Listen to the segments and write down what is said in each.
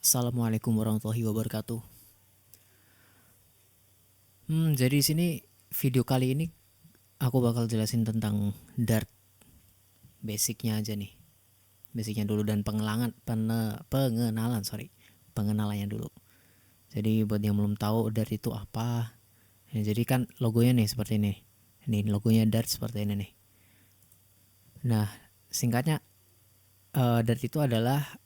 Assalamualaikum warahmatullahi wabarakatuh. Jadi di sini video kali ini aku bakal jelasin tentang Dart, basicnya aja nih, basicnya dulu dan pengenalannya dulu. Jadi buat yang belum tahu Dart itu apa, ya, jadi kan logonya nih seperti ini logonya Dart seperti ini nih. Nah, singkatnya Dart itu adalah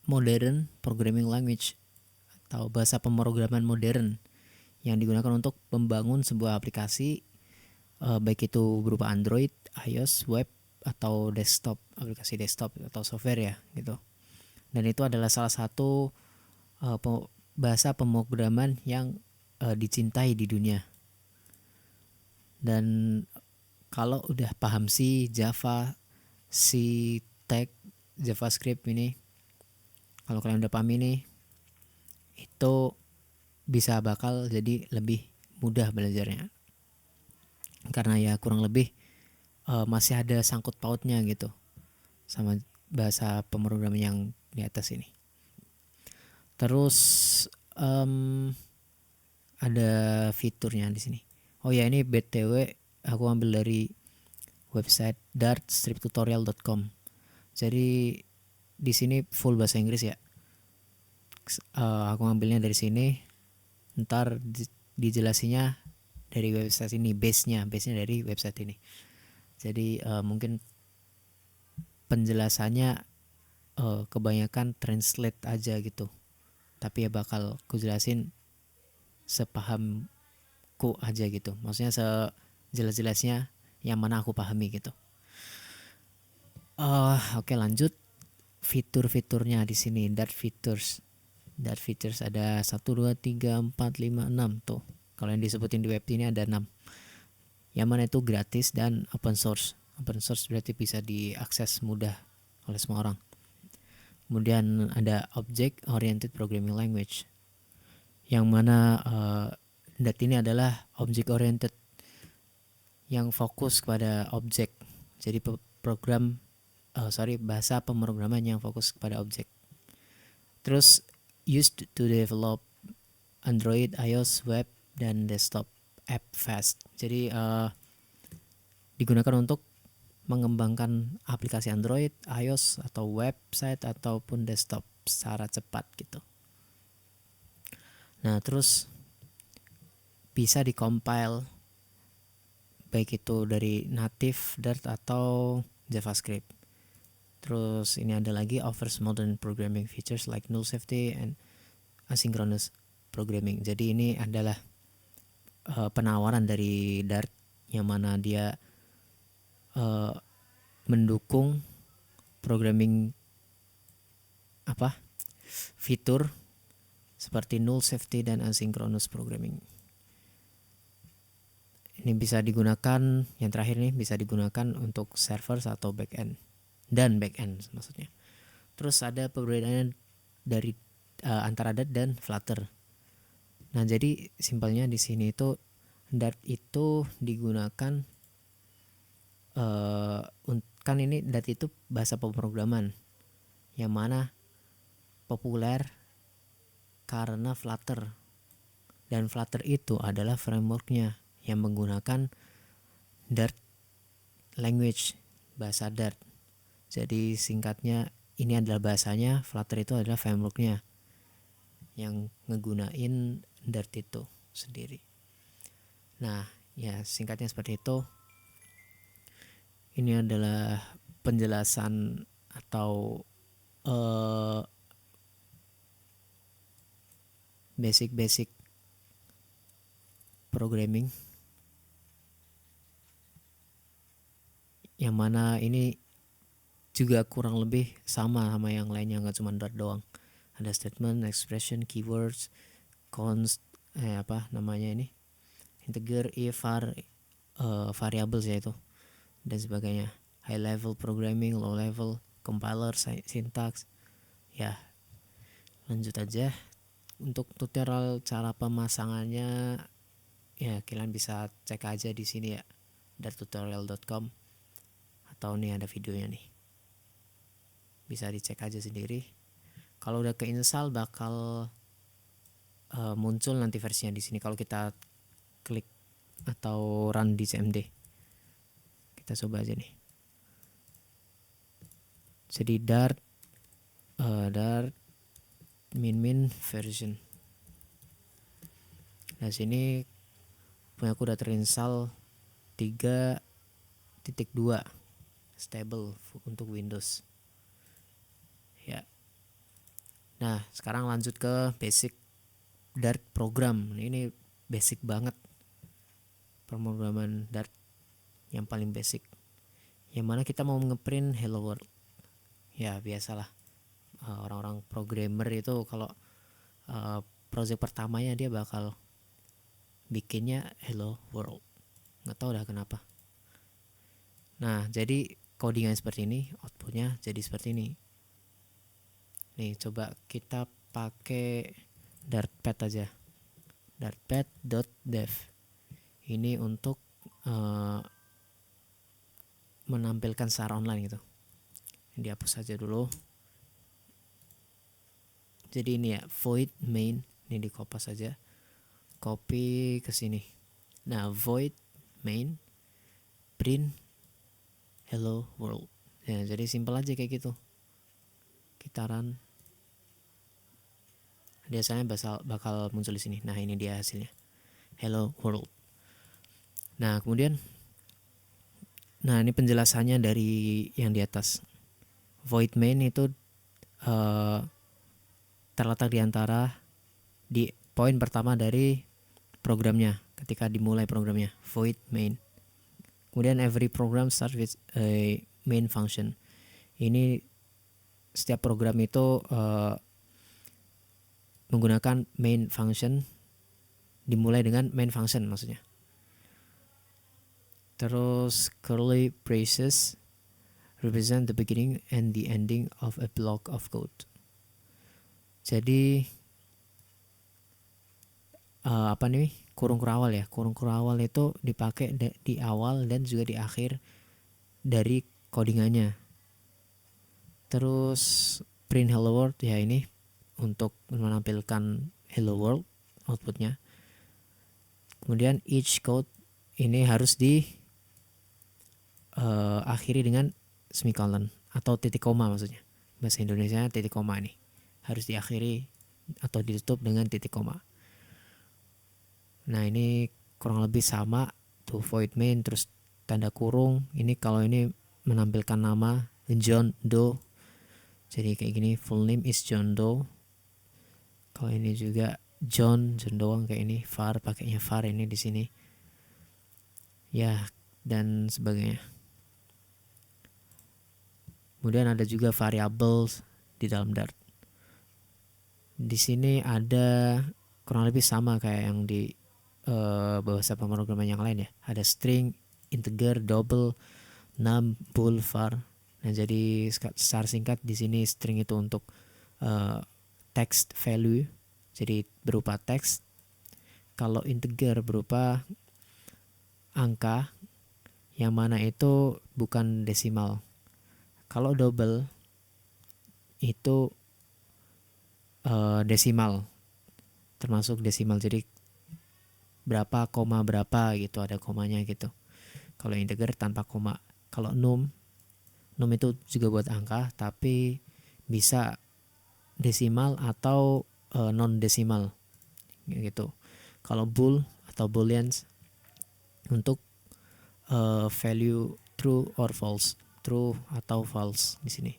Modern Programming Language atau bahasa pemrograman modern yang digunakan untuk membangun sebuah aplikasi, baik itu berupa Android, iOS, web atau desktop, aplikasi desktop atau software ya gitu. Dan itu adalah salah satu bahasa pemrograman yang dicintai di dunia. Dan kalau udah paham C, Java, C, Tech, JavaScript ini, kalau kalian udah paham ini, itu bisa bakal jadi lebih mudah belajarnya. Karena ya kurang lebih masih ada sangkut pautnya gitu sama bahasa pemrograman yang di atas ini. Terus um, ada fiturnya di sini. Oh ya, ini BTW aku ambil dari website dart-tutorial.com. Jadi di sini full bahasa Inggris ya. Aku ambilnya dari sini. Ntar dijelasinnya dari website ini, base-nya dari website ini. Jadi mungkin penjelasannya kebanyakan translate aja gitu. Tapi ya bakal ku jelasin sepahamku aja gitu. Maksudnya sejelas-jelasnya yang mana aku pahami gitu. Oke, lanjut. Fitur-fiturnya di sini, Dart features. Dart features ada 1, 2, 3, 4, 5, 6 tuh. Kalau yang disebutin di web ini ada 6. Yang mana itu gratis dan open source. Open source berarti bisa diakses mudah oleh semua orang. Kemudian ada Object Oriented Programming Language, yang mana Dart ini adalah object oriented yang fokus kepada objek. Jadi bahasa pemrograman yang fokus kepada objek. Terus used to develop Android, iOS, web dan desktop app fast. Jadi digunakan untuk mengembangkan aplikasi Android, iOS atau website ataupun desktop secara cepat gitu. Nah, terus bisa di-compile baik itu dari native Dart atau JavaScript. Terus ini ada lagi offers modern programming features like null safety and asynchronous programming. Jadi ini adalah penawaran dari Dart yang mana dia mendukung programming fitur seperti null safety dan asynchronous programming. Ini bisa digunakan, yang terakhir nih bisa digunakan untuk servers atau backend dan backend maksudnya. Terus ada perbedaannya dari antara Dart dan Flutter. Nah, jadi simpelnya di sini itu Dart itu digunakan kan ini Dart itu bahasa pemrograman yang mana populer karena Flutter, dan Flutter itu adalah frameworknya yang menggunakan Dart language, bahasa Dart. Jadi singkatnya ini adalah bahasanya, Flutter itu adalah frameworknya yang ngegunain Dart itu sendiri. Nah, ya singkatnya seperti itu. Ini adalah penjelasan atau basic programming, yang mana ini juga kurang lebih sama yang lainnya, nggak cuma Dart doang. Ada statement, expression, keywords, const, integer, if, variables ya itu, dan sebagainya. High level programming, low level, compiler, syntax. Ya, lanjut aja. Untuk tutorial cara pemasangannya ya kalian bisa cek aja di sini ya, dartutorial.com, atau nih ada videonya nih, bisa dicek aja sendiri. Kalau udah keinstall bakal muncul nanti versinya di sini kalau kita klik atau run di CMD. Kita coba aja nih. Jadi dart min version. Nah sini punya aku udah terinstall 3.2 stable untuk Windows ya. Nah sekarang lanjut ke basic Dart program. Ini basic banget, pemrograman Dart yang paling basic, yang mana kita mau ngeprint hello world. Ya biasalah, orang-orang programmer itu kalau project pertamanya dia bakal bikinnya hello world, nggak tahu dah kenapa. Nah jadi codingan seperti ini, outputnya jadi seperti ini nih. Coba kita pakai dartpad aja, dartpad.dev. Ini untuk menampilkan secara online gitu. Ini dihapus saja dulu. Jadi ini ya void main, ini dikopas saja, copy ke sini. Nah void main print hello world ya. Jadi simpel aja kayak gitu. Kita run, biasanya bakal muncul di sini. Nah ini dia hasilnya, hello world. Nah kemudian, nah ini penjelasannya dari yang di atas. Void main itu terletak di antara di poin pertama dari programnya, ketika dimulai programnya, void main. Kemudian every program starts with a main function. Ini setiap program itu menggunakan main function, dimulai dengan main function maksudnya. Terus curly braces represent the beginning and the ending of a block of code. Jadi kurung kurawal ya. Kurung kurawal itu dipakai di awal dan juga di akhir dari codingannya. Terus print hello world ya, ini untuk menampilkan hello world outputnya. Kemudian each code ini harus di akhiri dengan semicolon atau titik koma maksudnya. Bahasa Indonesia titik koma ini harus diakhiri atau ditutup dengan titik koma. Nah ini kurang lebih sama tuh, void main terus tanda kurung. Ini kalau ini menampilkan nama John Doe, jadi kayak gini, full name is John Doe. Kalau ini juga John doang kayak ini, var pakainya var ini di sini ya, dan sebagainya. Kemudian ada juga variables di dalam Dart. Di sini ada kurang lebih sama kayak yang di bahasa pemrograman yang lain ya. Ada string, integer, double, num, bool, var. Nah jadi secara singkat di sini string itu untuk text value, jadi berupa teks. Kalau integer berupa angka, yang mana itu bukan desimal. Kalau double itu desimal, termasuk desimal, jadi berapa koma berapa gitu, ada komanya gitu. Kalau integer tanpa koma. Kalau num itu juga buat angka tapi bisa desimal atau non desimal gitu. Kalau bool atau booleans untuk value true or false, true atau false di sini.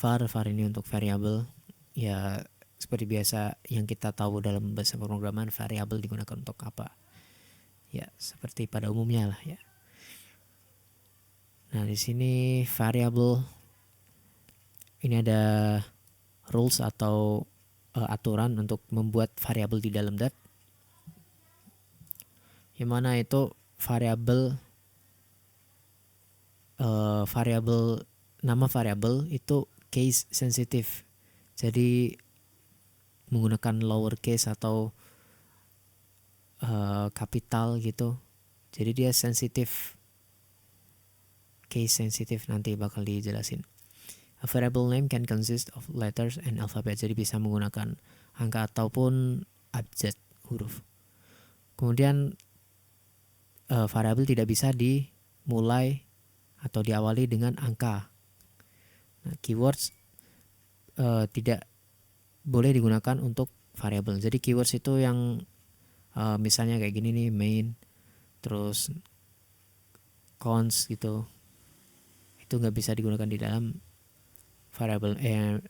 var ini untuk variable ya, seperti biasa yang kita tahu dalam bahasa pemrograman, variabel digunakan untuk apa ya, seperti pada umumnya lah ya. Nah di sini variabel ini ada rules atau aturan untuk membuat variabel di dalam Dart, yang mana itu variabel nama variabel itu case sensitive, jadi menggunakan lower case atau kapital gitu. Jadi dia sensitif, case sensitif, nanti bakal dijelasin. A variable name can consist of letters and alphabet. Jadi bisa menggunakan angka ataupun abjad huruf. Kemudian variabel tidak bisa dimulai atau diawali dengan angka. Nah, keywords tidak boleh digunakan untuk variabel. Jadi keywords itu yang misalnya kayak gini nih, main, terus cons gitu, itu nggak bisa digunakan di dalam variabel. Yang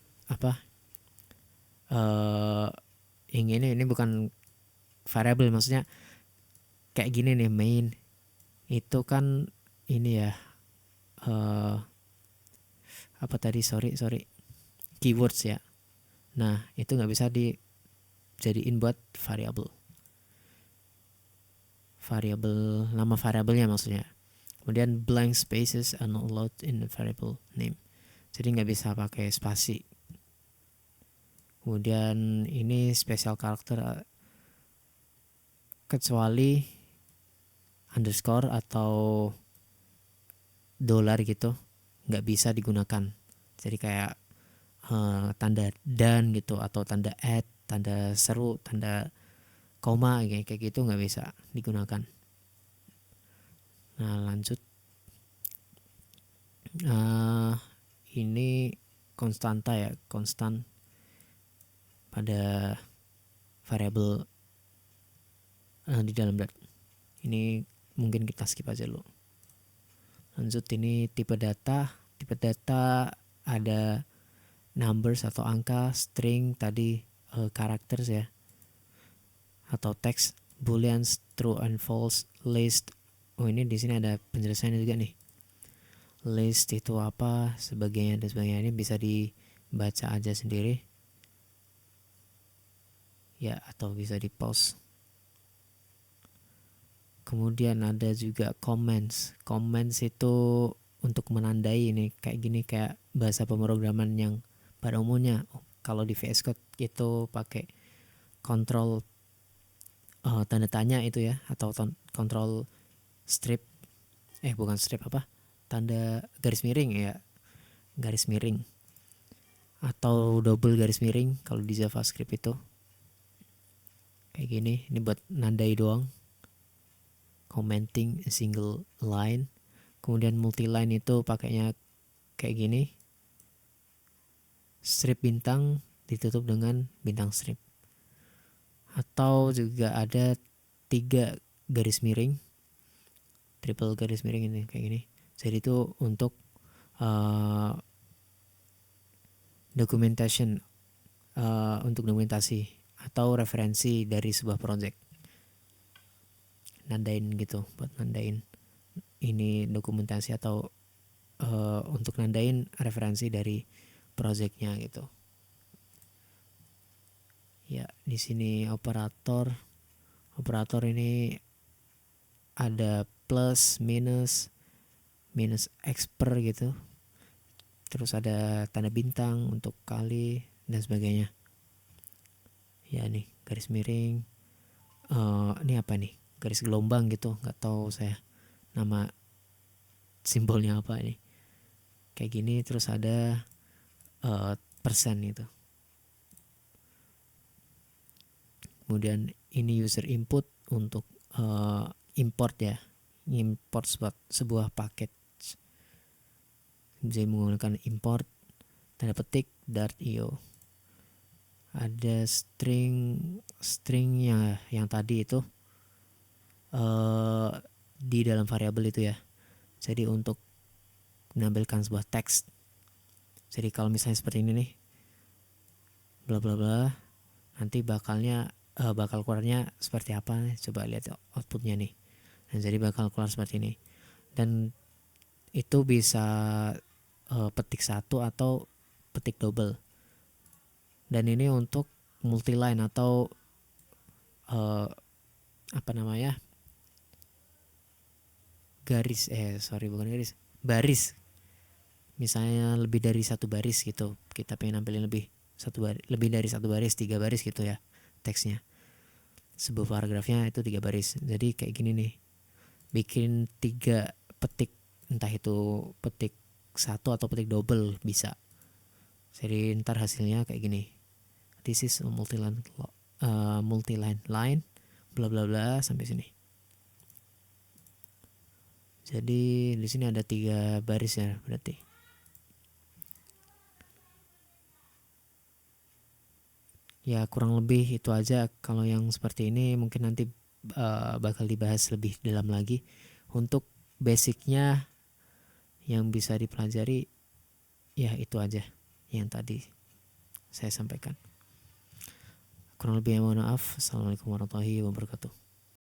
ini bukan variabel, maksudnya kayak gini nih, main itu kan ini ya, apa tadi, sorry keywords ya. Nah itu nggak bisa dijadiin buat variabel nama variabelnya maksudnya. Kemudian blank spaces are not allowed in the variable name, jadi nggak bisa pakai spasi. Kemudian ini special character kecuali underscore atau dollar gitu nggak bisa digunakan. Jadi kayak tanda dan gitu, atau tanda at, tanda seru, tanda koma kayak gitu nggak bisa digunakan. Nah lanjut, ini konstanta ya, konstan pada variabel di dalam dat. Ini mungkin kita skip aja dulu. Lanjut, ini tipe data. Tipe data ada numbers atau angka, string tadi characters ya, atau teks, booleans, true and false, list. Oh ini di sini ada penjelasannya juga nih. List itu apa, sebagainya dan sebagainya, ini bisa dibaca aja sendiri ya, atau bisa di pause. Kemudian ada juga comments. Comments itu untuk menandai ini kayak gini, kayak bahasa pemrograman yang pada umumnya. Kalau di VS Code itu pakai kontrol tanda tanya itu ya, atau kontrol strip, bukan strip, apa, tanda garis miring ya, garis miring atau double garis miring kalau di JavaScript itu kayak gini. Ini buat nandai doang, commenting a single line. Kemudian multi line itu pakainya kayak gini, strip bintang ditutup dengan bintang strip. Atau juga ada 3 garis miring, triple garis miring ini kayak gini. Jadi itu untuk documentation, untuk dokumentasi atau referensi dari sebuah project, nandain gitu, buat nandain ini dokumentasi atau untuk nandain referensi dari projectnya gitu ya. Di sini operator ini ada plus, minus expert gitu, terus ada tanda bintang untuk kali dan sebagainya ya. Nih garis miring, ini apa nih, garis gelombang gitu, nggak tahu saya nama simbolnya apa ini, kayak gini. Terus ada persen itu. Kemudian ini user input untuk import ya, import sebuah paket, bisa menggunakan import tanda petik .io. Ada stringnya yang tadi itu di dalam variabel itu ya. Jadi untuk menampilkan sebuah teks, jadi kalau misalnya seperti ini nih, bla bla bla, nanti bakal keluarnya seperti apa nih? Coba lihat outputnya nih. Dan jadi bakal keluar seperti ini, dan itu bisa petik satu atau petik double. Dan ini untuk multi line atau baris. Misalnya lebih dari satu baris gitu, kita pengen nampilin lebih dari satu baris, 3 baris gitu ya teksnya, sebuah paragrafnya itu 3 baris. Jadi kayak gini nih, bikin 3 petik, entah itu petik satu atau petik double bisa. Jadi ntar hasilnya kayak gini. This is a multi-line line bla bla bla sampai sini. Jadi di sini ada 3 baris ya berarti. Ya kurang lebih itu aja. Kalau yang seperti ini mungkin nanti bakal dibahas lebih dalam lagi. Untuk basicnya yang bisa dipelajari ya itu aja yang tadi saya sampaikan. Kurang lebih mohon maaf. Assalamualaikum warahmatullahi wabarakatuh.